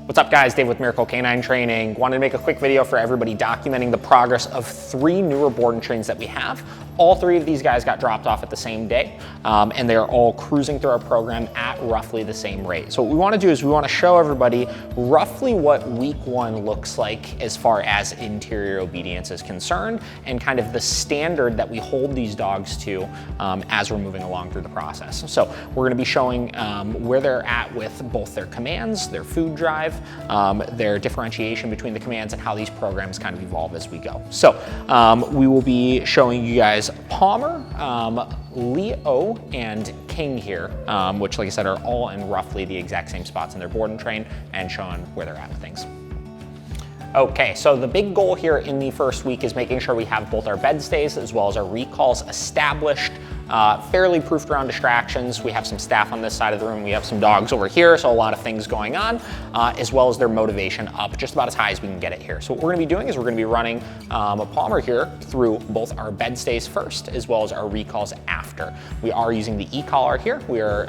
What's up guys, Dave with Miracle Canine Training. Wanted to make a quick video for everybody documenting the progress of 3 newer board and trains that we have. All 3 of these guys got dropped off at the same day, and they're all cruising through our program at roughly the same rate. So what we wanna do is we wanna show everybody roughly what week 1 looks like as far as interior obedience is concerned, and kind of the standard that we hold these dogs to as we're moving along through the process. So we're gonna be showing where they're at with both their commands, their food drive, their differentiation between the commands, and how these programs kind of evolve as we go. So we will be showing you guys Palmer, Leo, and King here, which like I said are all in roughly the exact same spots in their board and train, and showing where they're at with things. Okay, so the big goal here in the first week is making sure we have both our bed stays as well as our recalls established, fairly proofed around distractions. We have some staff on this side of the room. We have some dogs over here, so a lot of things going on, as well as their motivation up just about as high as we can get it here. So what we're gonna be doing is we're gonna be running a Palmer here through both our bed stays first, as well as our recalls after. We are using the e-collar here. We are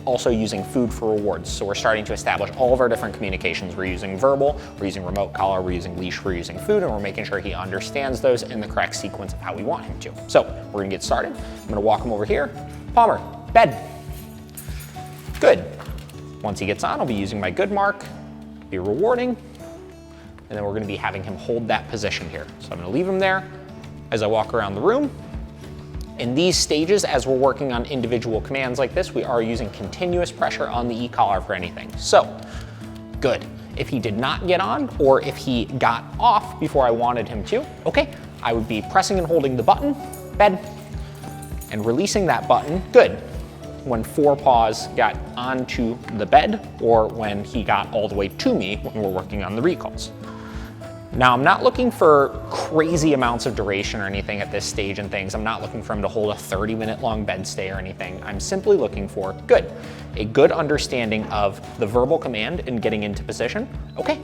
also using food for rewards. So we're starting to establish all of our different communications. We're using verbal, we're using remote collar, we're using leash, we're using food, and we're making sure he understands those in the correct sequence of how we want him to. So we're gonna get started. I'm gonna walk him over here. Palmer, bed. Good. Once he gets on, I'll be using my good mark, be rewarding, and then we're gonna be having him hold that position here. So I'm gonna leave him there as I walk around the room. In these stages, as we're working on individual commands like this, we are using continuous pressure on the e-collar for anything. So, good. If he did not get on, or if he got off before I wanted him to, okay, I would be pressing and holding the button, bed, and releasing that button, good, when 4 paws got onto the bed, or when he got all the way to me when we're working on the recalls. Now, I'm not looking for crazy amounts of duration or anything at this stage and things. I'm not looking for him to hold a 30-minute long bed stay or anything. I'm simply looking for, good, a good understanding of the verbal command and getting into position, okay,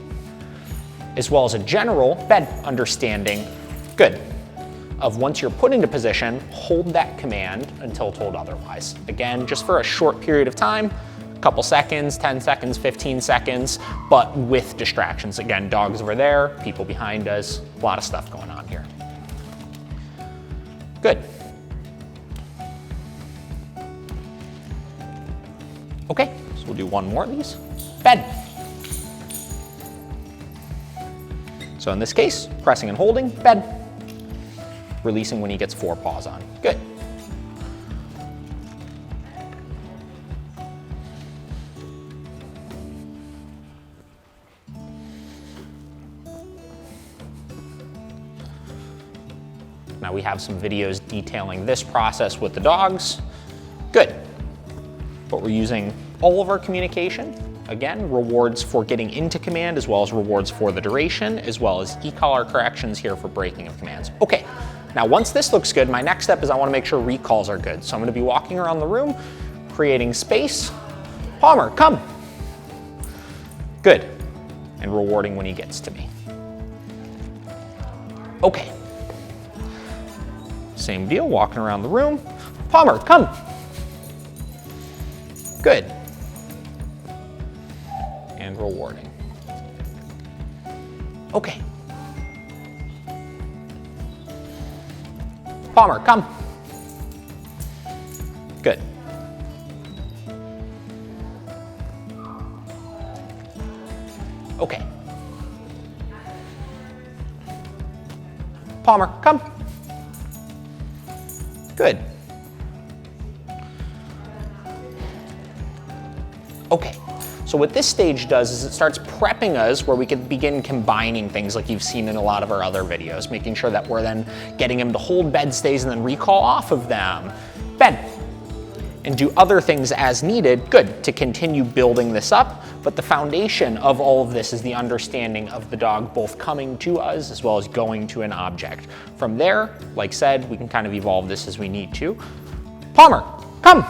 as well as a general bed understanding, good, of once you're put into position, hold that command until told otherwise. Again, just for a short period of time, couple seconds, 10 seconds, 15 seconds, but with distractions. Again, dogs over there, people behind us, a lot of stuff going on here. Good. Okay, so we'll do one more of these. Bed. So in this case, pressing and holding, bed. Releasing when he gets 4 paws on. Good. Now we have some videos detailing this process with the dogs. Good. But we're using all of our communication. Again, rewards for getting into command, as well as rewards for the duration, as well as e-collar corrections here for breaking of commands. Okay, now once this looks good, my next step is I wanna make sure recalls are good. So I'm gonna be walking around the room, creating space. Palmer, come. Good. And rewarding when he gets to me. Okay. Same deal, walking around the room. Palmer, come. Good. And rewarding. Okay. Palmer, come. Good. Okay. Palmer, come. Good. Okay, so what this stage does is it starts prepping us where we can begin combining things like you've seen in a lot of our other videos, making sure that we're then getting him to hold bed stays and then recall off of them. Bed. And do other things as needed, good, to continue building this up. But the foundation of all of this is the understanding of the dog both coming to us as well as going to an object. From there, like said, we can kind of evolve this as we need to. Palmer, come.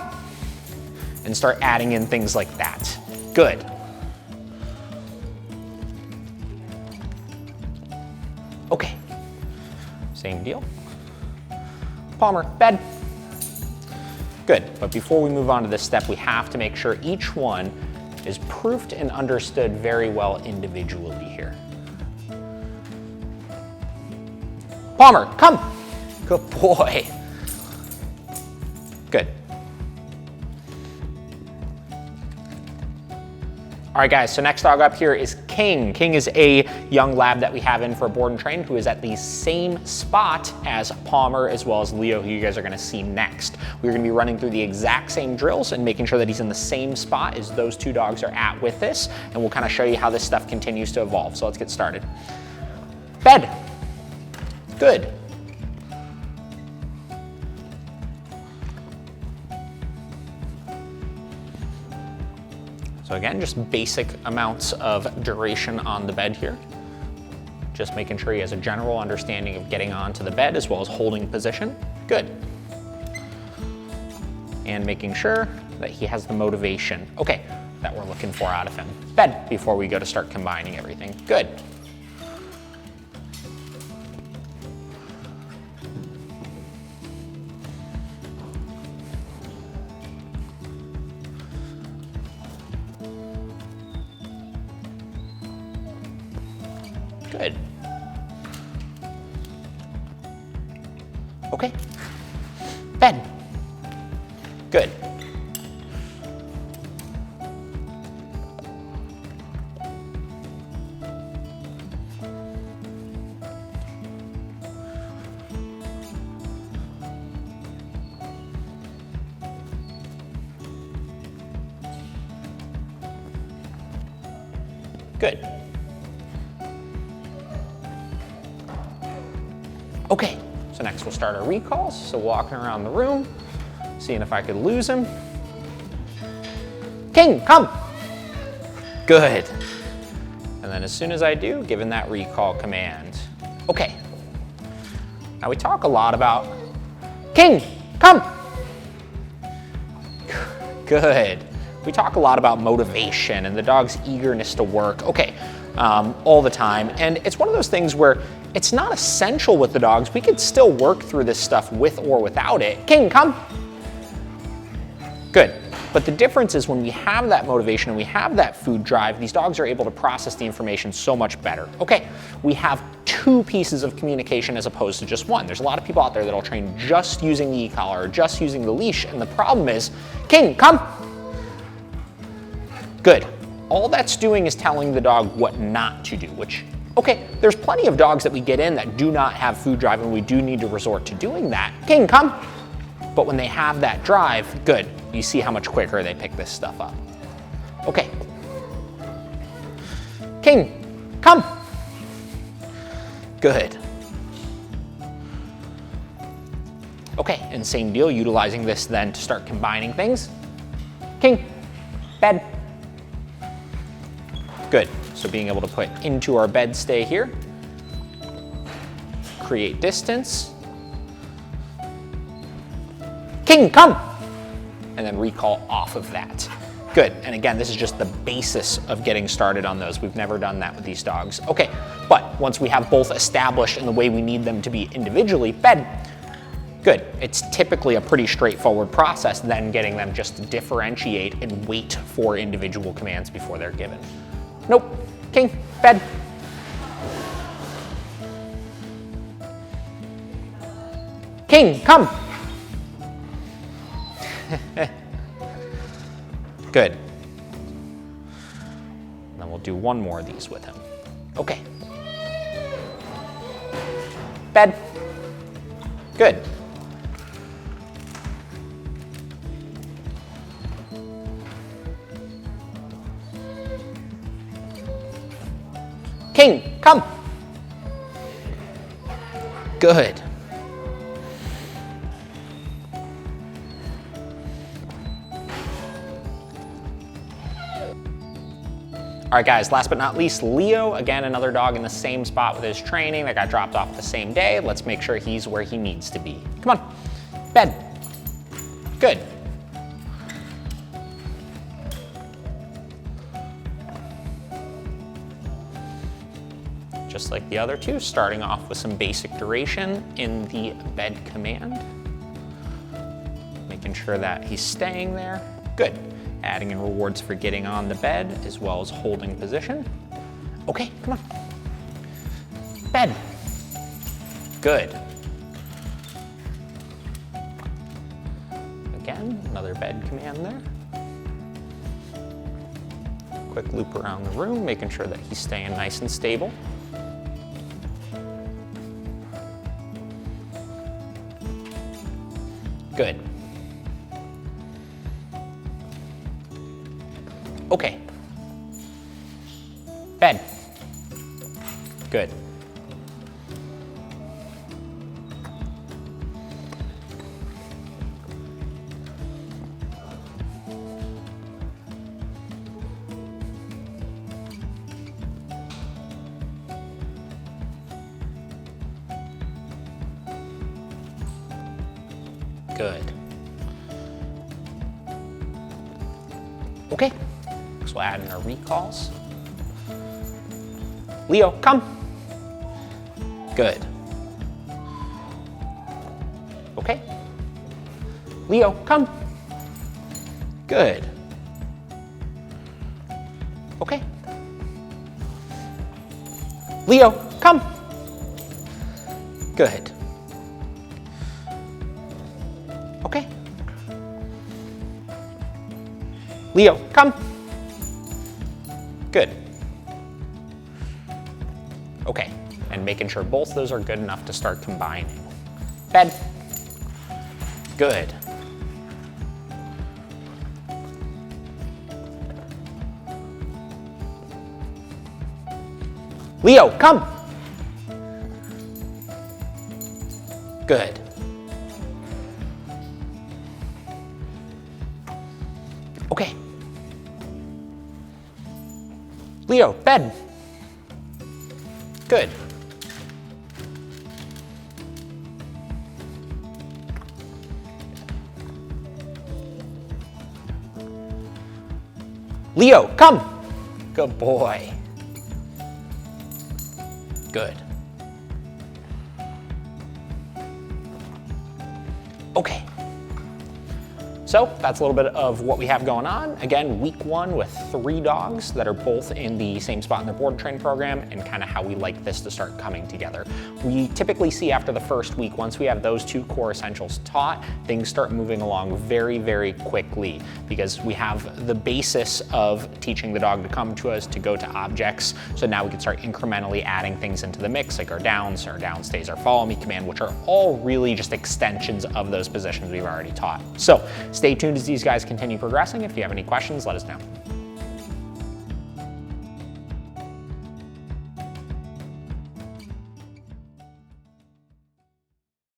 And start adding in things like that. Good. Okay, same deal. Palmer, bed. Good, but before we move on to this step, we have to make sure each one is proofed and understood very well individually here. Palmer, come. Good boy. Good. All right, guys, so next dog up here is King. King is a young lab that we have in for board and train who is at the same spot as Palmer as well as Leo, who you guys are gonna see next. We're gonna be running through the exact same drills and making sure that he's in the same spot as those two dogs are at with this, and we'll kind of show you how this stuff continues to evolve. So let's get started. Bed. Good. So again, just basic amounts of duration on the bed here. Just making sure he has a general understanding of getting onto the bed as well as holding position. Good. And making sure that he has the motivation, okay, that we're looking for out of him. Bed before we go to start combining everything. Good. Good. Okay. Bed. Good. Good. Okay, so next we'll start our recalls. So walking around the room, seeing if I could lose him. King, come. Good. And then as soon as I do, giving that recall command. Okay. Now we talk a lot about, King, come. Good. We talk a lot about motivation and the dog's eagerness to work, okay, all the time. And it's one of those things where it's not essential with the dogs. We could still work through this stuff with or without it. King, come. Good. But the difference is when we have that motivation and we have that food drive, these dogs are able to process the information so much better. Okay, we have two pieces of communication as opposed to just one. There's a lot of people out there that'll train just using the e-collar or just using the leash, and the problem is, King, come. Good. All that's doing is telling the dog what not to do, which, okay, there's plenty of dogs that we get in that do not have food drive and we do need to resort to doing that. King, come. But when they have that drive, good. You see how much quicker they pick this stuff up. Okay. King, come. Good. Okay, and same deal, utilizing this then to start combining things. King, bed. Good, so being able to put into our bed stay here, create distance. King, come! And then recall off of that. Good, and again, this is just the basis of getting started on those. We've never done that with these dogs. Okay, but once we have both established in the way we need them to be individually, bed. Good, it's typically a pretty straightforward process, then getting them just to differentiate and wait for individual commands before they're given. Nope. King, bed. King, come. Good. Then we'll do one more of these with him. Okay. Bed. Good. King, come. Good. All right, guys, last but not least, Leo. Again, another dog in the same spot with his training that got dropped off the same day. Let's make sure he's where he needs to be. Come on, bed. Good. Just like the other two, starting off with some basic duration in the bed command. Making sure that he's staying there. Good. adding in rewards for getting on the bed as well as holding position. Okay, come on. Bed. Good. Again, another bed command there. Quick loop around the room, making sure that he's staying nice and stable. Good. Okay. Bed. Good. Good. Okay, so we'll add in our recalls. Leo, come. Good. Okay. Leo, come. Good. Okay. Leo, come. Good. Okay. Leo, come. Good. Okay, and making sure both those are good enough to start combining. Bed. Good. Leo, come. Good. Okay. Leo, bed. Good. Leo, come. Good boy. Good. Okay. So that's a little bit of what we have going on. Again, week 1 with 3 dogs that are both in the same spot in the board and train program, and kind of how we like this to start coming together. We typically see after the first week, once we have those 2 core essentials taught, things start moving along very, very quickly, because we have the basis of teaching the dog to come to us, to go to objects. So now we can start incrementally adding things into the mix, like our down stays, our follow me command, which are all really just extensions of those positions we've already taught. So stay tuned as these guys continue progressing. If you have any questions, let us know.